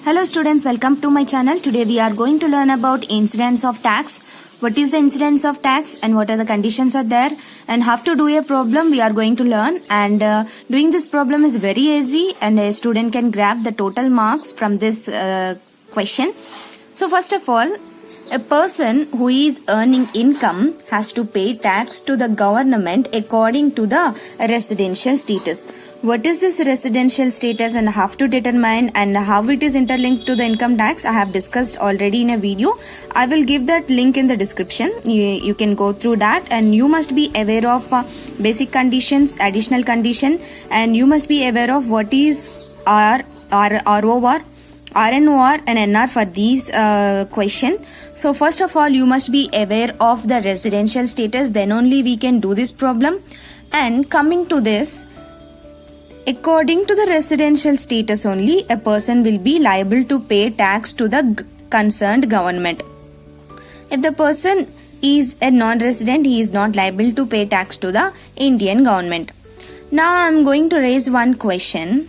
Hello students, welcome to my channel. Today we are going to learn about incidence of tax. What is the incidence of tax and what are the conditions are there, and how to do a problem we are going to learn. And doing this problem is very easy and a student can grab the total marks from this question. So first of all, a person who is earning income has to pay tax to the government according to the residential status. What is this residential status and how to determine and how it is interlinked to the income tax? I have discussed already in a video. I will give that link in the description. You can go through that, and you must be aware of basic conditions, additional condition, and you must be aware of what is ROR, RNOR and NR for these question. So first of all, you must be aware of the residential status, then only we can do this problem. And coming to this, according to the residential status only, a person will be liable to pay tax to the concerned government. If the person is a non-resident, he is not liable to pay tax to the Indian government. Now I am going to raise one question.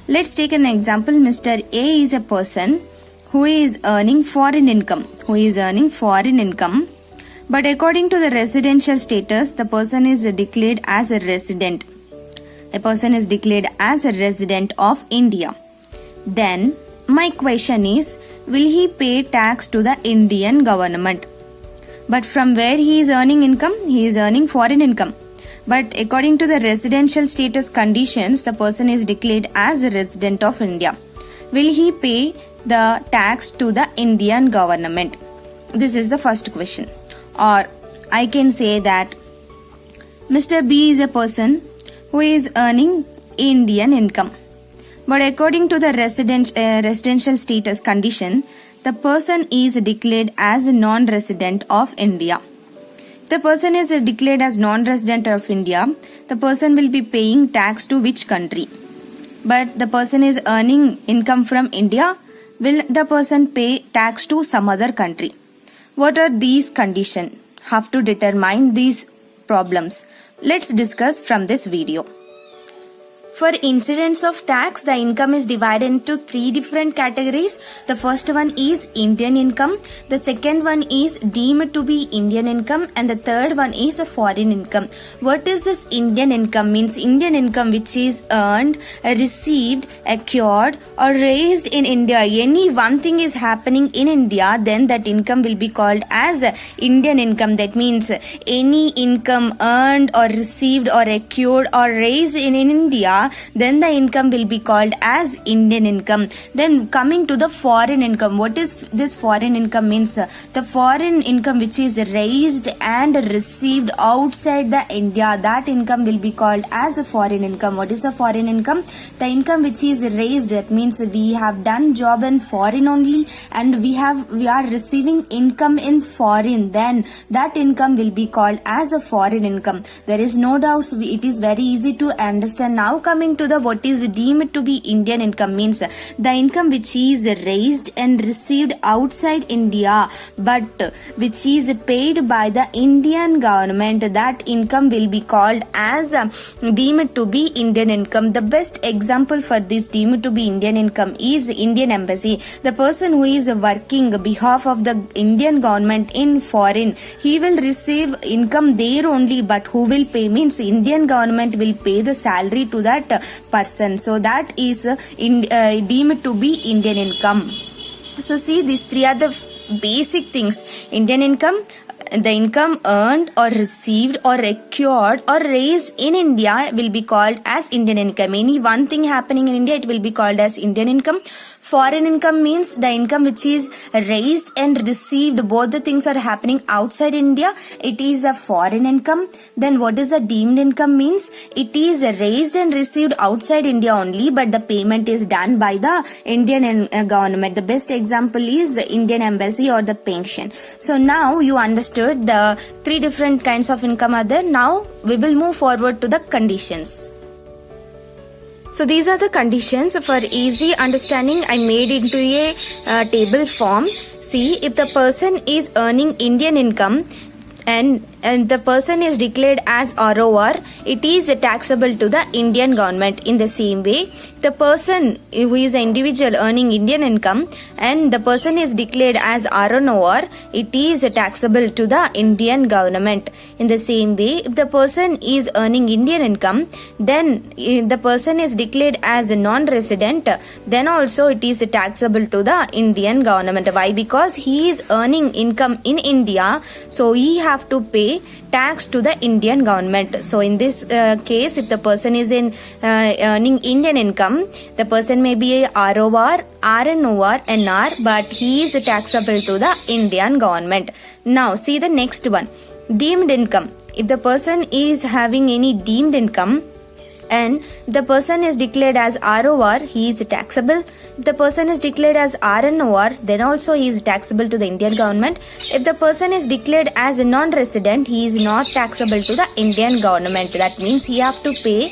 Let's take an example. Mr. A is a person who is earning foreign income. But according to the residential status, the person is declared as a resident. A person is declared as a resident of India. Then my question is, will he pay tax to the Indian government? But from where he is earning income? He is earning foreign income. But according to the residential status conditions, the person is declared as a resident of India. Will he pay the tax to the Indian government? This is the first question. Or I can say that Mr. B is a person who is earning Indian income. But according to the residential status condition, the person is declared as a non-resident of India. The person is declared as non-resident of India, the person will be paying tax to which country? But the person is earning income from India, will the person pay tax to some other country? What are these conditions? How to determine these problems? Let's discuss from this video. For incidence of tax, the income is divided into three different categories. The first one is Indian income, the second one is deemed to be Indian income, and the third one is a foreign income. What is this Indian income? Means Indian income which is earned, received, acquired or raised in India. Any one thing is happening in India, then that income will be called as Indian income. That means any income earned or received or acquired or raised in India, then the income will be called as Indian income. Then coming to the foreign income, what is this foreign income? Means the foreign income which is raised and received outside the India, that income will be called as a foreign income. What is a foreign income? The income which is raised, that means we have done job in foreign only and we are receiving income in foreign, then that income will be called as a foreign income. There is no doubt, it is very easy to understand. Now coming to the what is deemed to be Indian income, means the income which is raised and received outside India but which is paid by the Indian government, that income will be called as deemed to be Indian income. The best example for this deemed to be Indian income is Indian Embassy. The person who is working on behalf of the Indian government in foreign, he will receive income there only, but who will pay? Means Indian government will pay the salary to that person. So that is deemed to be Indian income. So see, these three are the basic things. Indian income, the income earned or received or acquired or raised in India will be called as Indian income. Any one thing happening in India, it will be called as Indian income. Foreign income means the income which is raised and received, both the things are happening outside India, it is a foreign income. Then what is the deemed income? Means it is raised and received outside India only, but the payment is done by the Indian government. The best example is the Indian Embassy or the pension. So now you understood the three different kinds of income are there. Now we will move forward to the conditions. So these are the conditions. For easy understanding, I made into a table form. See, if the person is earning Indian income and and the person is declared as ROR, it is taxable to the Indian government. In the same way, the person who is an individual earning Indian income and the person is declared as RNOR, it is taxable to the Indian government. In the same way, if the person is earning Indian income, then the person is declared as a non-resident, then also it is taxable to the Indian government. Why? Because he is earning income in India, so he have to pay tax to the Indian government. So in this case, if the person is earning Indian income, the person may be a ROR, RNOR, NR, but he is taxable to the Indian government. Now see the next one, deemed income. If the person is having any deemed income and the person is declared as ROR, he is taxable. If the person is declared as RNOR, then also he is taxable to the Indian government. If the person is declared as a non-resident, he is not taxable to the Indian government. That means he have to pay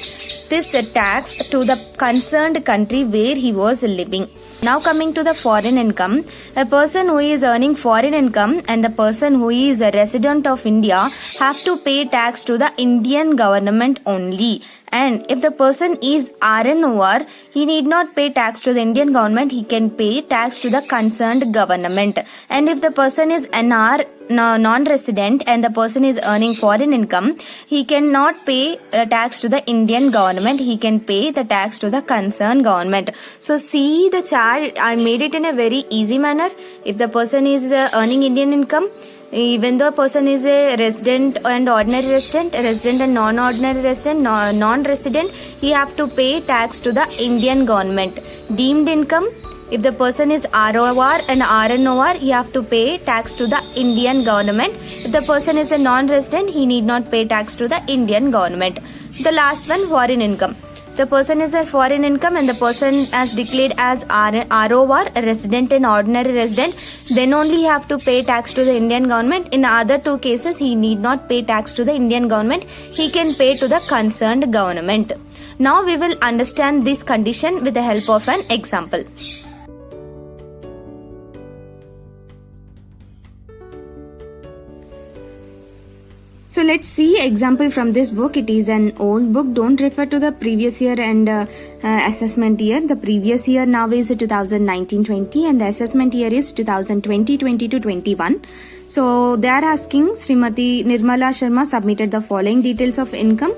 this tax to the concerned country where he was living. Now coming to the foreign income, a person who is earning foreign income and the person who is a resident of India have to pay tax to the Indian government only. And if the person is RNOR, he need not pay tax to the Indian government, he can pay tax to the concerned government. And if the person is NR, non-resident, and the person is earning foreign income, he cannot pay tax to the Indian government, he can pay the tax to the concerned government. So see the chart, I made it in a very easy manner. If the person is earning Indian income, even though a person is a resident and ordinary resident, a resident and non-ordinary resident, non-resident, he have to pay tax to the Indian government. Deemed income, if the person is ROR and RNOR, he have to pay tax to the Indian government. If the person is a non-resident, he need not pay tax to the Indian government. The last one, foreign income. The person is a foreign income and the person as declared as ROR, a resident and ordinary resident, then only have to pay tax to the Indian government. In other two cases, he need not pay tax to the Indian government, he can pay to the concerned government. Now we will understand this condition with the help of an example. So let's see example from this book. It is an old book. Don't refer to the previous year and assessment year. The previous year now is 2019-20 and the assessment year is 2020-20 to 21. So they are asking, Srimati Nirmala Sharma submitted the following details of income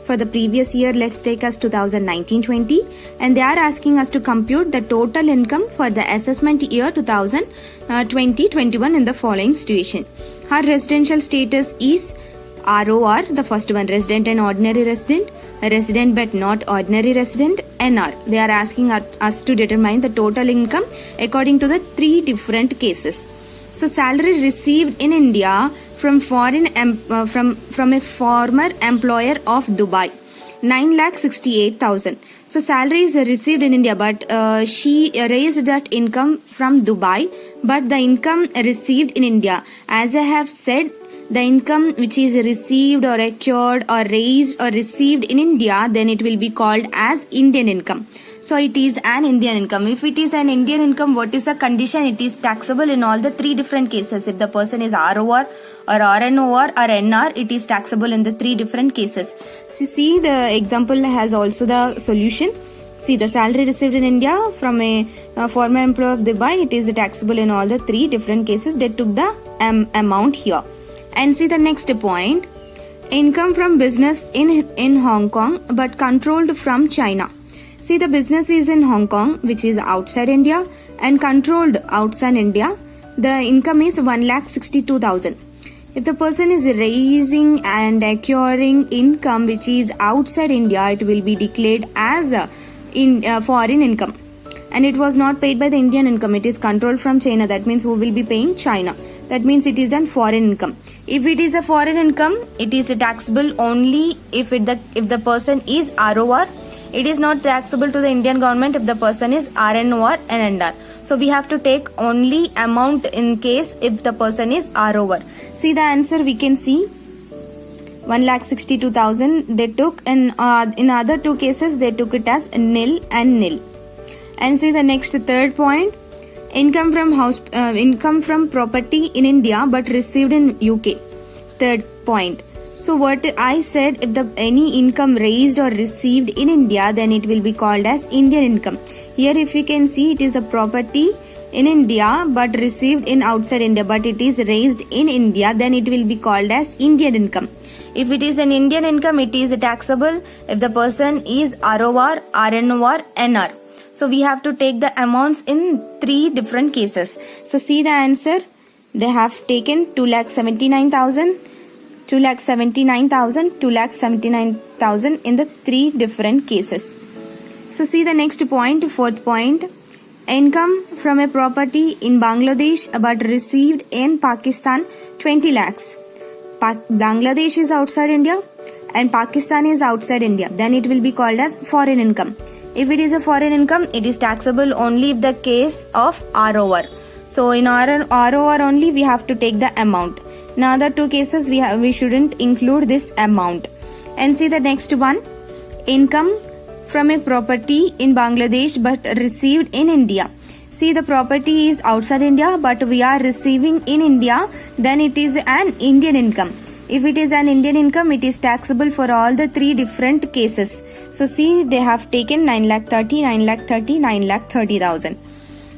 for the previous year. Let's take us 2019-20 and they are asking us to compute the total income for the assessment year 2020-21 in the following situation. Her residential status is ROR, the first one, resident and ordinary resident, a resident but not ordinary resident, NR. They are asking us to determine the total income according to the three different cases. So salary received in India from foreign from a former employer of Dubai, 9,68,000. So salary is received in India, but she raised that income from Dubai, but the income received in India, as I have said, the income which is received or acquired or raised or received in India, then it will be called as Indian income. So it is an Indian income. If it is an Indian income, what is the condition? It is taxable in all the three different cases. If the person is ROR or RNOR or NR, it is taxable in the three different cases. See the example has also the solution. See the salary received in India from a former employee of Dubai, it is taxable in all the three different cases. They took the amount here. And see the next point, income from business in Hong Kong but controlled from China. See the business is in Hong Kong, which is outside India, and controlled outside India. The income is 1,62,000. If the person is raising and acquiring income which is outside India, it will be declared as foreign income. And it was not paid by the Indian income. It is controlled from China. That means who will be paying? China. That means it is an foreign income. If it is a foreign income, it is taxable only if the person is ROR. It is not taxable to the Indian government if the person is RNOR and NR. So we have to take only amount in case if the person is ROR. See the answer we can see. 1,62,000 they took, and in other two cases they took it as nil and nil. And see the next third point, income from property in India but received in UK. Third point. So what I said, if the any income raised or received in India, then it will be called as Indian income. Here if you can see, it is a property in India but received in outside India, but it is raised in India, then it will be called as Indian income. If it is an Indian income, it is taxable if the person is ROR, RNOR, NR. So we have to take the amounts in 3 different cases. So see the answer. They have taken 2,79,000, 2,79,000, 2,79,000 in the 3 different cases. So see the next point, 4th point. Income from a property in Bangladesh but received in Pakistan 20 lakhs. Bangladesh is outside India and Pakistan is outside India. Then it will be called as foreign income. If it is a foreign income, it is taxable only if the case of ROR. So in ROR only we have to take the amount. In other 2 cases we shouldn't include this amount. And see the next one. Income from a property in Bangladesh but received in India. See, the property is outside India but we are receiving in India, then it is an Indian income. If it is an Indian income, it is taxable for all the 3 different cases. So see, they have taken 9,30,000, 9,30,000, 9,30,000.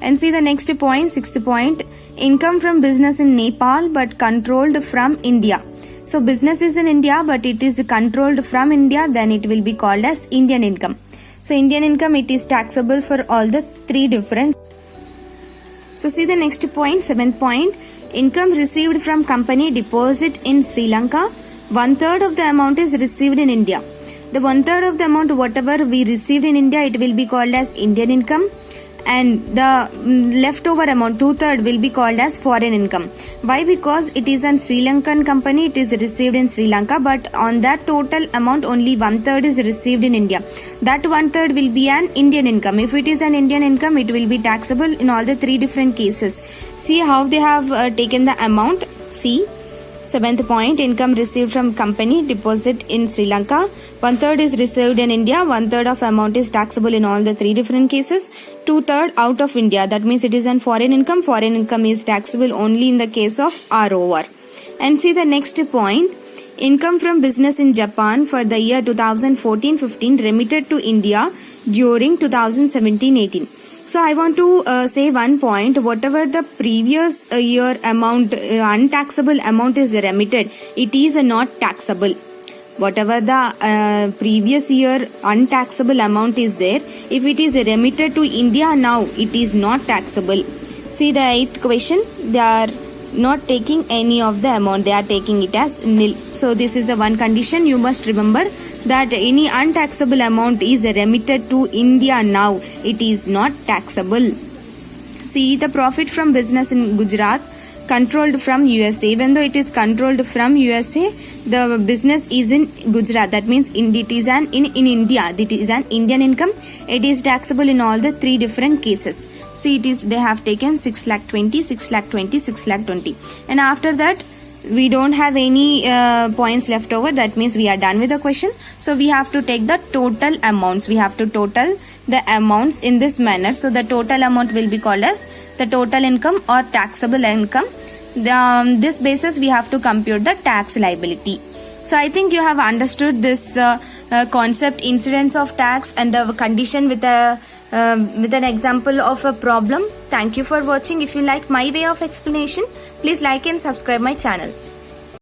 And see the next point, 6th point. Income from business in Nepal but controlled from India. So business is in India but it is controlled from India, then it will be called as Indian income. So Indian income, it is taxable for all the 3 different. So see the next point, 7th point. Income received from company deposit in Sri Lanka. 1/3 of the amount is received in India. The 1/3 of the amount whatever we received in India, it will be called as Indian income. And the leftover amount, 2/3, will be called as foreign income. Why? Because it is an Sri Lankan company, it is received in Sri Lanka, but on that total amount only 1/3 is received in India. That 1/3 will be an Indian income. If it is an Indian income, it will be taxable in all the 3 different cases. See how they have taken the amount. See, 7th point, income received from company deposit in Sri Lanka. 1/3 is received in India, 1/3 of amount is taxable in all the 3 different cases. 2/3 out of India, that means it is an foreign income. Foreign income is taxable only in the case of ROR. And see the next point, income from business in Japan for the year 2014-15 remitted to India during 2017-18. So I want to say one point, whatever the previous year amount, untaxable amount is remitted, it is not taxable. Whatever the previous year untaxable amount is there, if it is remitted to India now, it is not taxable. See the 8th question, they are not taking any of the amount, they are taking it as nil. So this is a one condition you must remember, that any untaxable amount is remitted to India now, it is not taxable. See the profit from business in Gujarat controlled from USA. Even though it is controlled from USA, the business is in Gujarat. That means it is in India. It is an Indian income. It is taxable in all the 3 different cases. See, it is, they have taken 6,20,000, 6,20,000, 6,20,000. And after that, we don't have any points left over. That means we are done with the question. So we have to take the total amounts. We have to total the amounts in this manner. So the total amount will be called as the total income or taxable income. This basis we have to compute the tax liability. So I think you have understood this concept, incidence of tax, and the condition with an example of a problem. Thank you for watching. If you like my way of explanation, please like and subscribe my channel.